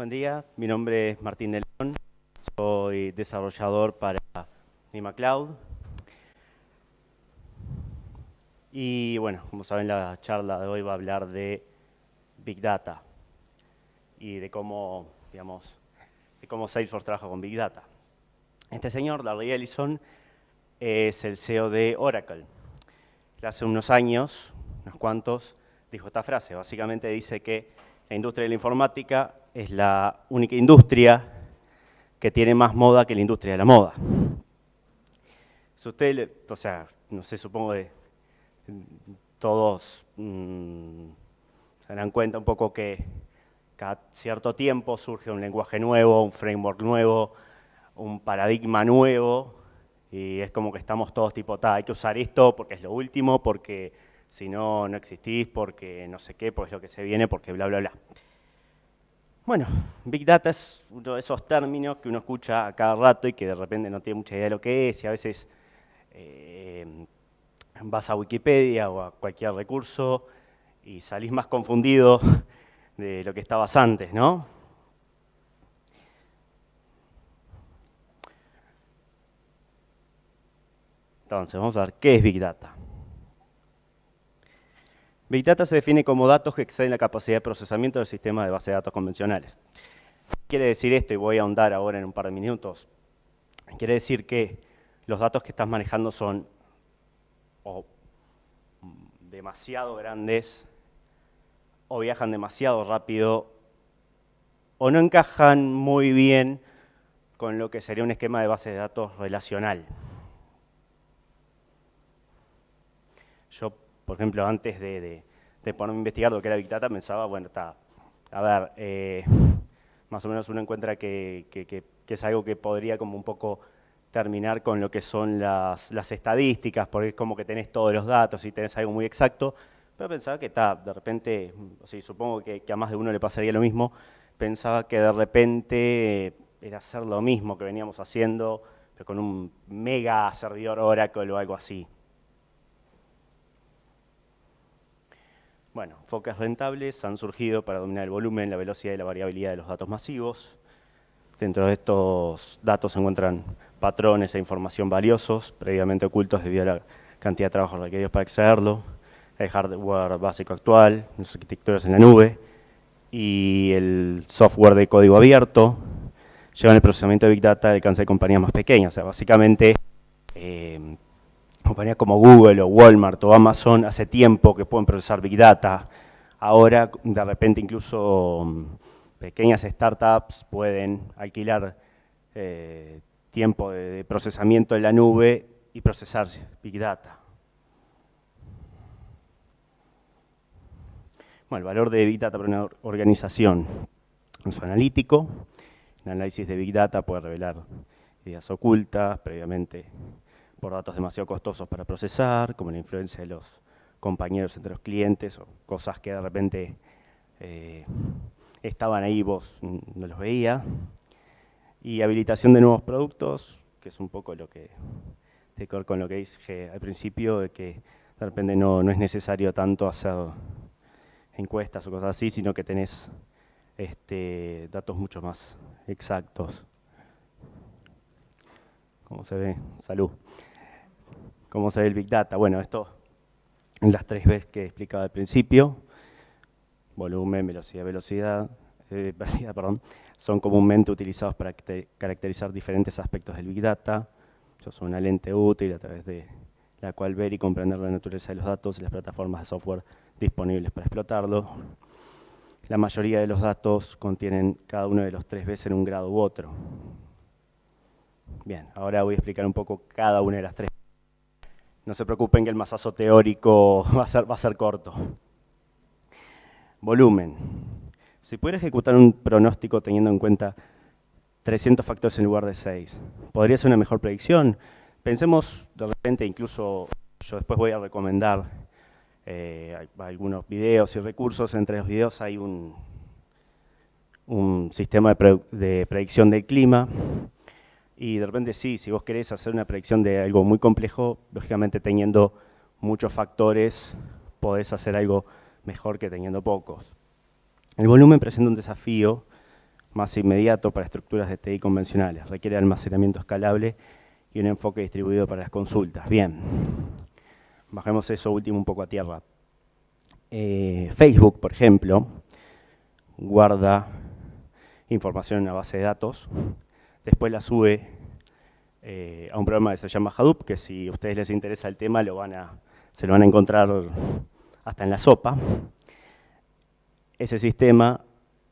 Buen día, mi nombre es Martín de León, soy desarrollador para NimaCloud. Y bueno, como saben, la charla de hoy va a hablar de Big Data y de cómo, digamos, de cómo Salesforce trabaja con Big Data. Este señor, Larry Ellison, es el CEO de Oracle. Hace unos años, unos cuantos, dijo esta frase. Básicamente dice que la industria de la informática es la única industria que tiene más moda que la industria de la moda. Si usted, o sea, no sé, supongo que todos se darán cuenta un poco que cada cierto tiempo surge un lenguaje nuevo, un framework nuevo, un paradigma nuevo, y es como que estamos todos tipo, hay que usar esto porque es lo último, porque si no, no existís, porque no sé qué, porque es lo que se viene, porque bla, bla, bla. Bueno, Big Data es uno de esos términos que uno escucha a cada rato y que de repente no tiene mucha idea de lo que es, y a veces vas a Wikipedia o a cualquier recurso y salís más confundido de lo que estabas antes, ¿no? Entonces, vamos a ver, ¿qué es Big Data? Big Data se define como datos que exceden la capacidad de procesamiento del sistema de base de datos convencionales. ¿Qué quiere decir esto? Y voy a ahondar ahora en un par de minutos. Quiere decir que los datos que estás manejando son o demasiado grandes, o viajan demasiado rápido, o no encajan muy bien con lo que sería un esquema de base de datos relacional. Yo, por ejemplo, antes de ponerme a investigar lo que era Big Data, pensaba, bueno, a ver, más o menos uno encuentra que es algo que podría como un poco terminar con lo que son las estadísticas, porque es como que tenés todos los datos y tenés algo muy exacto, pero pensaba que de repente, sí, supongo que a más de uno le pasaría lo mismo, pensaba que de repente era hacer lo mismo que veníamos haciendo, pero con un mega servidor Oracle o algo así. Bueno, enfoques rentables han surgido para dominar el volumen, la velocidad y la variabilidad de los datos masivos. Dentro de estos datos se encuentran patrones e información valiosos, previamente ocultos debido a la cantidad de trabajo requeridos para extraerlo, el hardware básico actual, las arquitecturas en la nube y el software de código abierto llevan el procesamiento de Big Data al alcance de compañías más pequeñas. O sea, básicamente, compañías como Google o Walmart o Amazon hace tiempo que pueden procesar Big Data. Ahora, de repente, incluso pequeñas startups pueden alquilar tiempo de procesamiento en la nube y procesar Big Data. Bueno, el valor de Big Data para una organización es analítico. El análisis de Big Data puede revelar ideas ocultas previamente por datos demasiado costosos para procesar, como la influencia de los compañeros entre los clientes o cosas que de repente estaban ahí y vos no los veías. Y habilitación de nuevos productos, que es un poco lo que con lo que dije al principio, de que de repente no es necesario tanto hacer encuestas o cosas así, sino que tenés datos mucho más exactos. ¿Cómo se ve? Salud. ¿Cómo se ve el Big Data? Bueno, esto en las 3 Bs que explicaba al principio, volumen, velocidad, perdón, son comúnmente utilizados para caracterizar diferentes aspectos del Big Data. Son una lente útil a través de la cual ver y comprender la naturaleza de los datos y las plataformas de software disponibles para explotarlo. La mayoría de los datos contienen cada uno de los 3 Bs en un grado u otro. Bien, ahora voy a explicar un poco cada una de las 3. No se preocupen que el masazo teórico va a ser corto. Volumen. Si pudiera ejecutar un pronóstico teniendo en cuenta 300 factores en lugar de 6, ¿podría ser una mejor predicción? Pensemos de repente, incluso yo después voy a recomendar algunos videos y recursos. Entre los videos hay un sistema de predicción del clima. Y de repente sí, si vos querés hacer una predicción de algo muy complejo, lógicamente teniendo muchos factores, podés hacer algo mejor que teniendo pocos. El volumen presenta un desafío más inmediato para estructuras de TI convencionales. Requiere almacenamiento escalable y un enfoque distribuido para las consultas. Bien, bajemos eso último un poco a tierra. Facebook, por ejemplo, guarda información en una base de datos, después la sube a un programa que se llama Hadoop, que si a ustedes les interesa el tema se lo van a encontrar hasta en la sopa. Ese sistema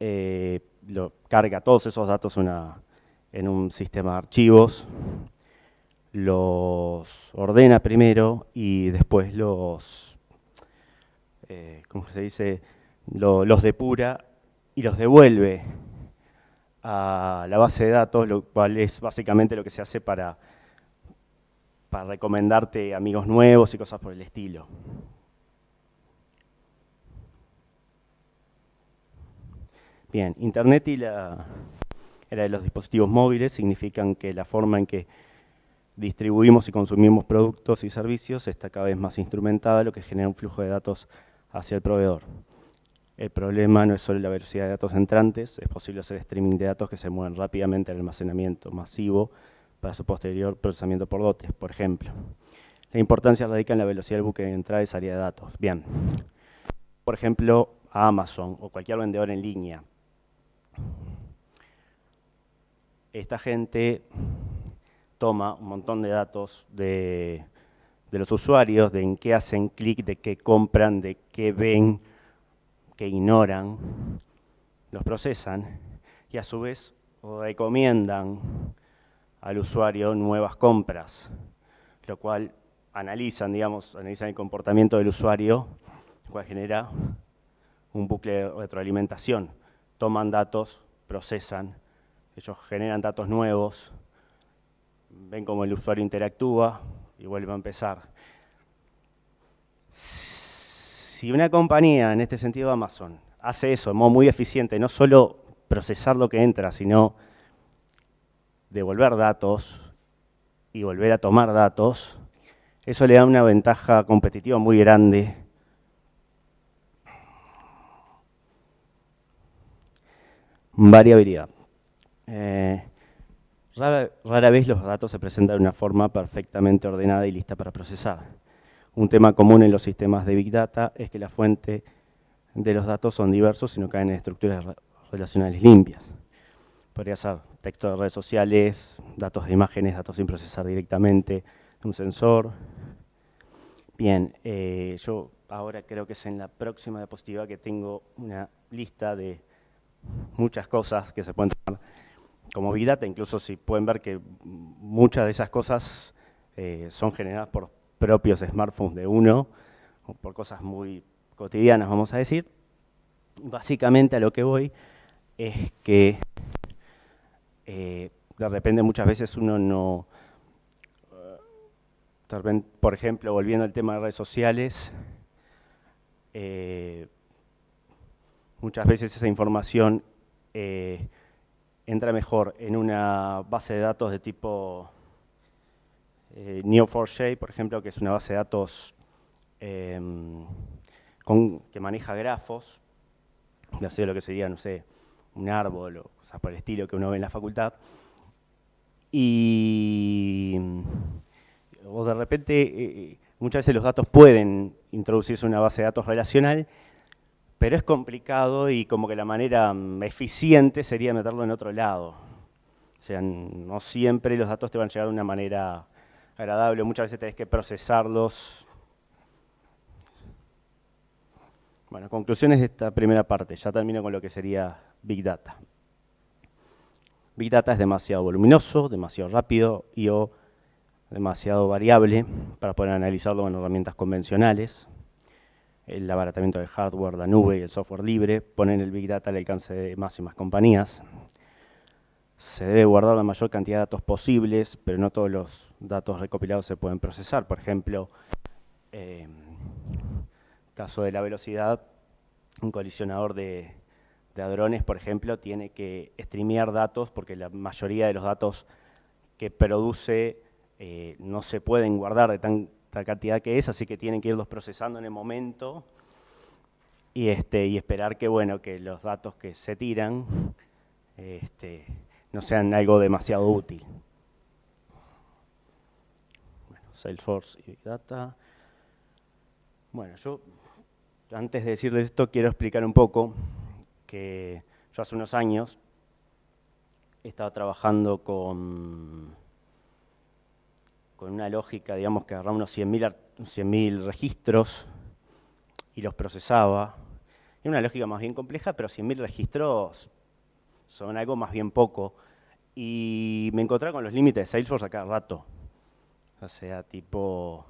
lo carga todos esos datos en un sistema de archivos, los ordena primero y después ¿cómo se dice? Los depura y los devuelve a la base de datos, lo cual es básicamente lo que se hace para recomendarte amigos nuevos y cosas por el estilo. Bien, Internet y la era de los dispositivos móviles significan que la forma en que distribuimos y consumimos productos y servicios está cada vez más instrumentada, lo que genera un flujo de datos hacia el proveedor. El problema no es solo la velocidad de datos entrantes, es posible hacer streaming de datos que se mueven rápidamente al almacenamiento masivo para su posterior procesamiento por lotes, por ejemplo. La importancia radica en la velocidad del buque de entrada y salida de datos. Bien, por ejemplo, a Amazon o cualquier vendedor en línea. Esta gente toma un montón de datos de los usuarios, de en qué hacen clic, de qué compran, de qué ven, qué ignoran, los procesan y a su vez recomiendan al usuario nuevas compras, lo cual analizan el comportamiento del usuario, lo cual genera un bucle de retroalimentación. Toman datos, procesan, ellos generan datos nuevos, ven cómo el usuario interactúa y vuelve a empezar. Si una compañía, en este sentido Amazon, hace eso de modo muy eficiente, no solo procesar lo que entra, sino devolver datos y volver a tomar datos, eso le da una ventaja competitiva muy grande. Variabilidad. Rara vez los datos se presentan de una forma perfectamente ordenada y lista para procesar. Un tema común en los sistemas de Big Data es que la fuente de los datos son diversos y no caen en estructuras relacionales limpias. Podría ser texto de redes sociales, datos de imágenes, datos sin procesar directamente de un sensor. Bien, yo ahora creo que es en la próxima diapositiva que tengo una lista de muchas cosas que se pueden tomar como Big Data, incluso si pueden ver que muchas de esas cosas son generadas por propios smartphones de uno, o por cosas muy cotidianas, vamos a decir. Básicamente a lo que voy es que de repente muchas veces uno no, por ejemplo, volviendo al tema de redes sociales, muchas veces esa información entra mejor en una base de datos de tipo Neo4j, por ejemplo, que es una base de datos que maneja grafos, ya sé lo que sería, no sé, un árbol o cosas por el estilo que uno ve en la facultad, o de repente muchas veces los datos pueden introducirse en una base de datos relacional, pero es complicado y como que la manera eficiente sería meterlo en otro lado. O sea, no siempre los datos te van a llegar de una manera agradable, muchas veces tenés que procesarlos. Bueno, conclusiones de esta primera parte, ya termino con lo que sería Big Data. Big Data es demasiado voluminoso, demasiado rápido y o demasiado variable para poder analizarlo con herramientas convencionales. El abaratamiento de hardware, la nube y el software libre ponen el Big Data al alcance de más y más compañías. Se debe guardar la mayor cantidad de datos posibles, pero no todos los datos recopilados se pueden procesar. Por ejemplo, caso de la velocidad, un colisionador de hadrones, por ejemplo, tiene que streamear datos porque la mayoría de los datos que produce no se pueden guardar de tanta cantidad que es, así que tienen que irlos procesando en el momento y esperar que, bueno, que los datos que se tiran no sean algo demasiado útil. Bueno, Salesforce y Big Data. Bueno, yo antes de decirles esto quiero explicar un poco que yo hace unos años estaba trabajando con una lógica, digamos, que agarraba unos 100.000 registros y los procesaba. Era una lógica más bien compleja, pero 100.000 registros son algo más bien poco. Y me encontraba con los límites de Salesforce a cada rato. O sea, tipo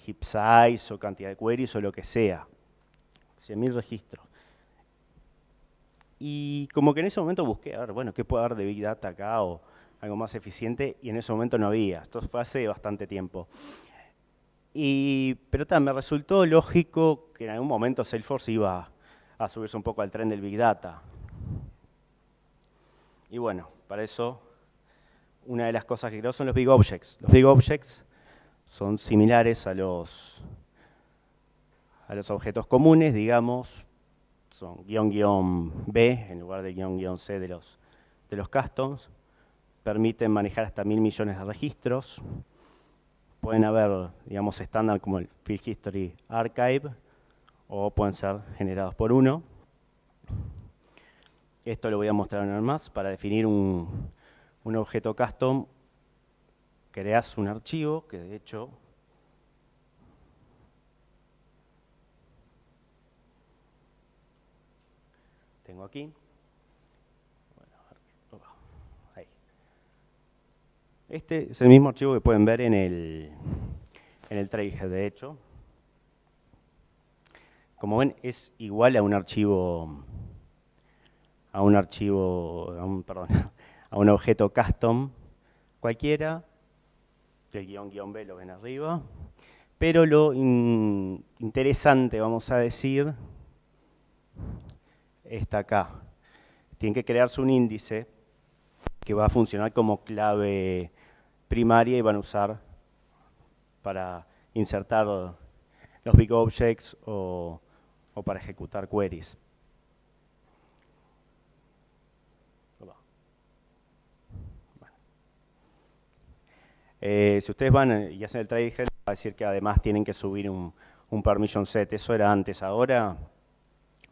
heap size o cantidad de queries o lo que sea. 100.000 registros. Y como que en ese momento busqué, a ver, bueno, ¿qué puede haber de Big Data acá o algo más eficiente? Y en ese momento no había. Esto fue hace bastante tiempo. Pero también me resultó lógico que en algún momento Salesforce iba a subirse un poco al tren del Big Data. Y bueno, para eso, una de las cosas que creo son los Big Objects. Los Big Objects son similares a los objetos comunes, digamos, son --B en lugar de --C de los customs. Permiten manejar hasta 1.000 millones de registros. Pueden haber, digamos, estándar como el Field History Archive, o pueden ser generados por uno. Esto lo voy a mostrar una vez más. Para definir un objeto custom, creas un archivo, que de hecho tengo aquí. Bueno, ahí. Este es el mismo archivo que pueden ver en el trailhead, de hecho. Como ven, es igual a un archivo, a un objeto custom cualquiera. El --B lo ven arriba. Pero lo interesante, vamos a decir, está acá. Tiene que crearse un índice que va a funcionar como clave primaria y van a usar para insertar los Big Objects o para ejecutar queries. Si ustedes van y hacen el trailhead, va a decir que además tienen que subir un permission set. Eso era antes. Ahora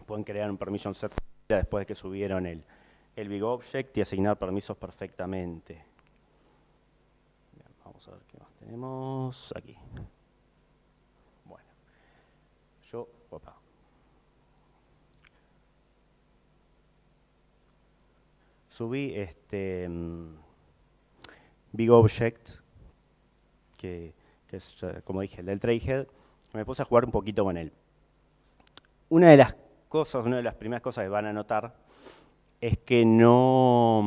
pueden crear un permission set después de que subieron el Big Object y asignar permisos perfectamente. Bien, vamos a ver qué más tenemos aquí. Bueno, subí Big Object, que es, como dije, el del trailhead. Me puse a jugar un poquito con él. Una de las primeras cosas que van a notar es que no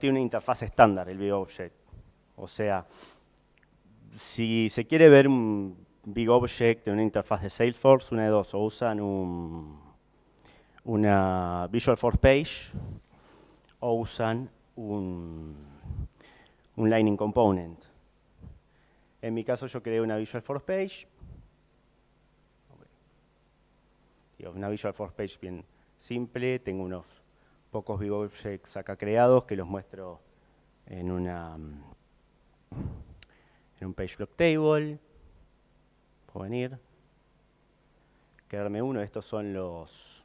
tiene una interfaz estándar el Big Object. O sea, si se quiere ver un Big Object en una interfaz de Salesforce, una de dos, o usan una Visualforce Page o usan un Lightning Component. En mi caso yo creé una Visualforce Page. Una Visualforce Page bien simple. Tengo unos pocos Big Objects acá creados que los muestro en un Page Block Table. Puedo venir, crearme uno. Estos son los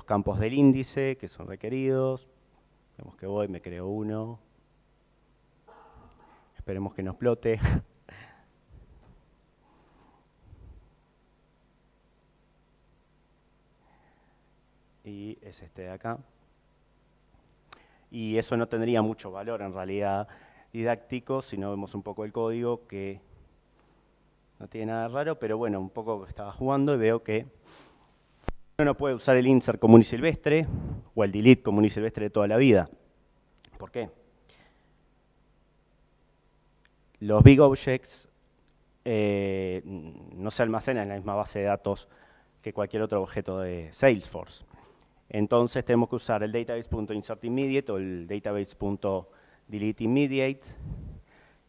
campos del índice que son requeridos. Vemos que voy, me creo uno. Esperemos que no explote. Y es este de acá. Y eso no tendría mucho valor en realidad didáctico si no vemos un poco el código, que no tiene nada raro, pero bueno, un poco estaba jugando y veo que uno no puede usar el insert común y silvestre o el delete común y silvestre de toda la vida. ¿Por qué? Los Big Objects no se almacenan en la misma base de datos que cualquier otro objeto de Salesforce. Entonces tenemos que usar el database.insertImmediate o el database.deleteImmediate,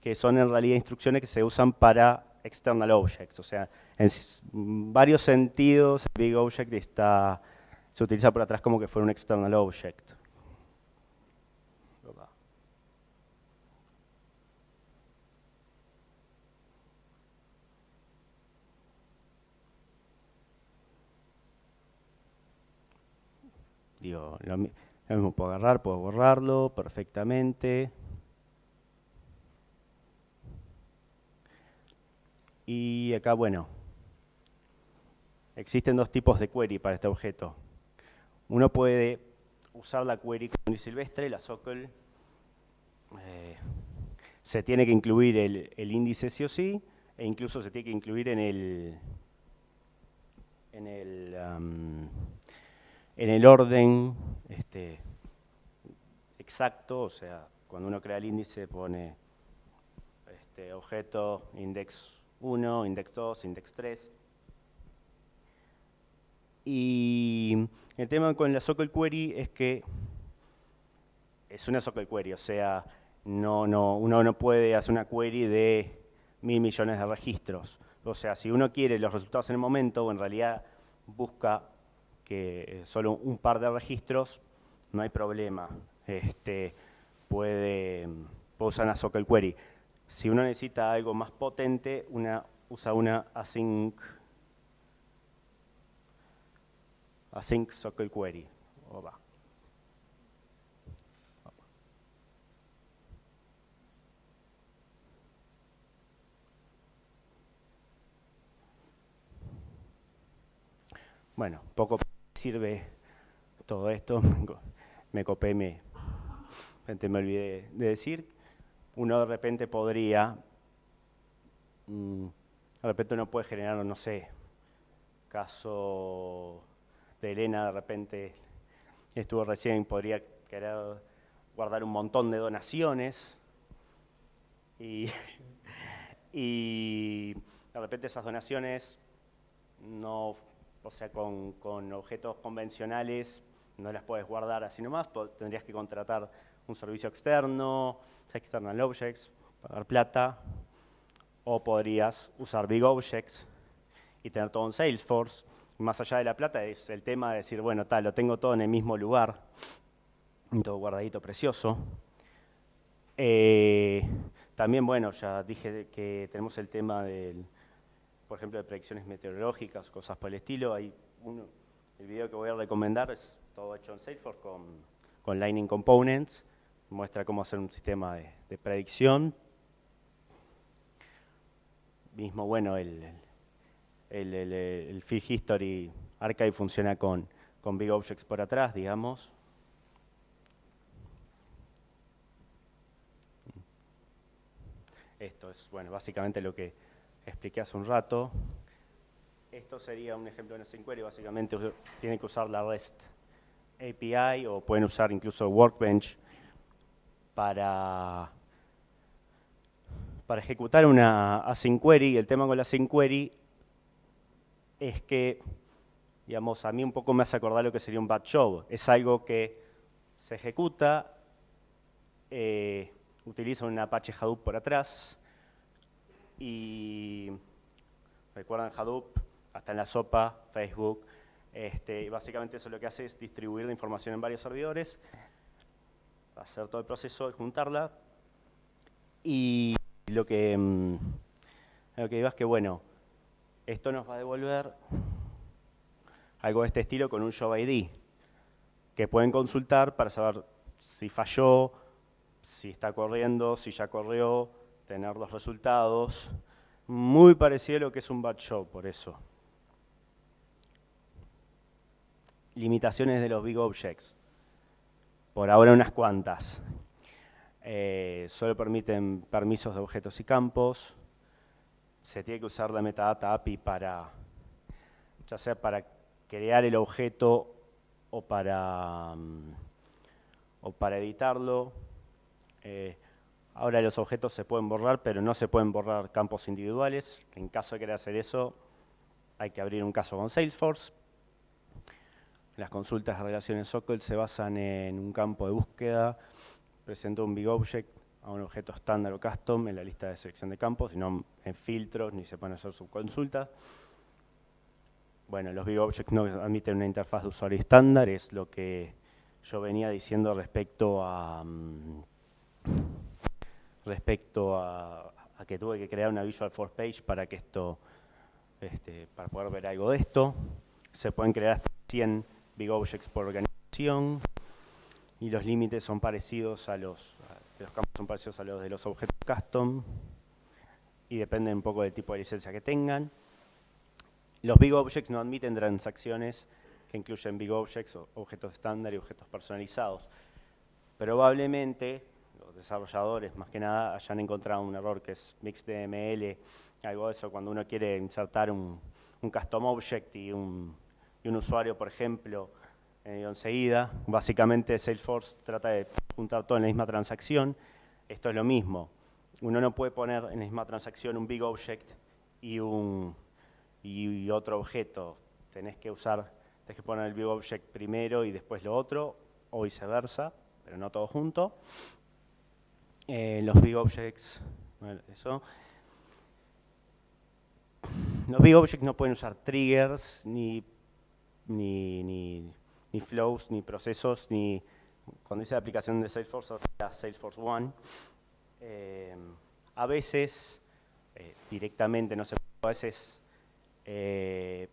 que son en realidad instrucciones que se usan para external object. O sea, en varios sentidos, el big object se utiliza por atrás como que fuera un external object. Digo, lo mismo puedo agarrar, puedo borrarlo perfectamente. Y acá, bueno, existen dos tipos de query para este objeto. Uno puede usar la query común y silvestre, la SOQL. Se tiene que incluir el índice sí o sí, e incluso se tiene que incluir en el orden exacto. O sea, cuando uno crea el índice pone objeto index 1, index 2, index 3. Y el tema con la SOQL query es que es una SOQL query, o sea, uno no puede hacer una query de 1000 millones de registros. O sea, si uno quiere los resultados en el momento, o en realidad busca que solo un par de registros, no hay problema. Puede usar una SOQL query. Si uno necesita algo más potente, usa una async SOQL query. Bueno, poco sirve todo esto. Me copé, me olvidé de decir. Uno de repente podría, de repente uno puede generar, no sé, caso de Elena, de repente estuvo recién, podría querer guardar un montón de donaciones y de repente esas donaciones no, o sea, con objetos convencionales no las puedes guardar así nomás, tendrías que contratar un servicio externo, external objects, pagar plata, o podrías usar big objects y tener todo en Salesforce. Más allá de la plata es el tema de decir, bueno, lo tengo todo en el mismo lugar, todo guardadito, precioso. También, bueno, ya dije que tenemos el tema por ejemplo, de predicciones meteorológicas, cosas por el estilo. El video que voy a recomendar es todo hecho en Salesforce con Lightning Components. Muestra cómo hacer un sistema de predicción. Mismo, bueno, el Field History Archive funciona con Big Objects por atrás, digamos. Esto es, bueno, básicamente lo que expliqué hace un rato. Esto sería un ejemplo de una async query. Básicamente tienen que usar la REST API o pueden usar incluso Workbench para ejecutar una async query. El tema con la async query es que, digamos, a mí un poco me hace acordar lo que sería un batch job. Es algo que se ejecuta, utiliza un Apache Hadoop por atrás y recuerdan Hadoop, hasta en la sopa, Facebook. Básicamente eso lo que hace es distribuir la información en varios servidores, hacer todo el proceso de juntarla y lo que digo es que, bueno, esto nos va a devolver algo de este estilo con un Job ID que pueden consultar para saber si falló, si está corriendo, si ya corrió, tener los resultados. Muy parecido a lo que es un batch job, por eso. Limitaciones de los big objects. Por ahora unas cuantas. Solo permiten permisos de objetos y campos. Se tiene que usar la metadata API ya sea para crear el objeto o para editarlo. Ahora los objetos se pueden borrar, pero no se pueden borrar campos individuales. En caso de querer hacer eso, hay que abrir un caso con Salesforce. Las consultas de relaciones SOQL se basan en un campo de búsqueda. Presento un big object a un objeto estándar o custom en la lista de selección de campos, sino en filtros, ni se pueden hacer subconsultas. Bueno, los Big Objects no admiten una interfaz de usuario estándar, es lo que yo venía diciendo respecto a que tuve que crear una Visual Force Page para que esto, para poder ver algo de esto. Se pueden crear hasta 100 Big Objects por organización y los límites son parecidos a los campos son parecidos a los de los objetos custom y dependen un poco del tipo de licencia que tengan. Los Big Objects no admiten transacciones que incluyen Big Objects, objetos estándar y objetos personalizados. Probablemente los desarrolladores, más que nada, hayan encontrado un error que es mixedML, algo de eso, cuando uno quiere insertar un custom object y un usuario, por ejemplo, enseguida. Básicamente Salesforce trata de juntar todo en la misma transacción. Esto es lo mismo. Uno no puede poner en la misma transacción un Big Object y otro objeto. Tenés que poner el Big Object primero y después lo otro, o viceversa, pero no todo junto. Los Big Objects, bueno, eso. Los Big Objects no pueden usar triggers, ni flows, ni procesos, ni cuando dice aplicación de Salesforce, o sea, Salesforce One. A veces, directamente, no sé, a veces, el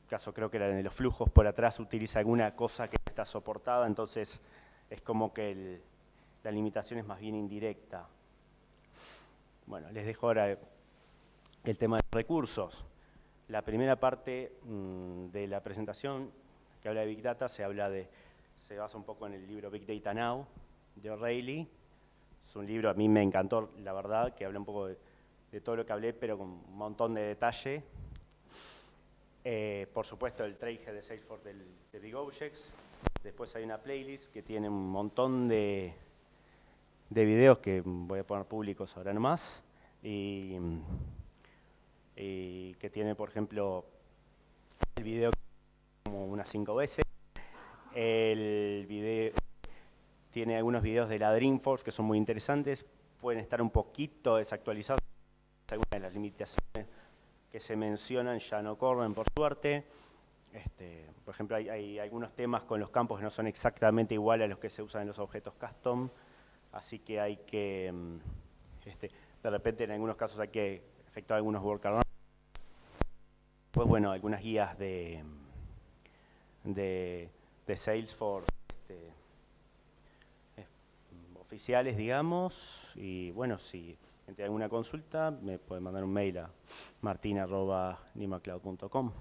caso creo que era de los flujos por atrás, utiliza alguna cosa que está soportada, entonces es como que la limitación es más bien indirecta. Bueno, les dejo ahora el tema de recursos. La primera parte de la presentación que habla de Big Data se basa un poco en el libro Big Data Now de O'Reilly. Es un libro, a mí me encantó, la verdad, que habla un poco de todo lo que hablé, pero con un montón de detalle. Por supuesto, el trailhead de Salesforce de Big Objects. Después hay una playlist que tiene un montón de videos que voy a poner públicos ahora nomás. Y que tiene, por ejemplo, el video como unas 5 veces. El video tiene algunos videos de la Dreamforce que son muy interesantes. Pueden estar un poquito desactualizados. Algunas de las limitaciones que se mencionan ya no corren, por suerte. Por ejemplo, hay algunos temas con los campos que no son exactamente iguales a los que se usan en los objetos custom. Así que hay que, de repente en algunos casos hay que efectuar algunos workarounds. Pues bueno, algunas guías de Salesforce oficiales, digamos. Y bueno, si tiene alguna consulta, me puede mandar un mail a martin@nimacloud.com.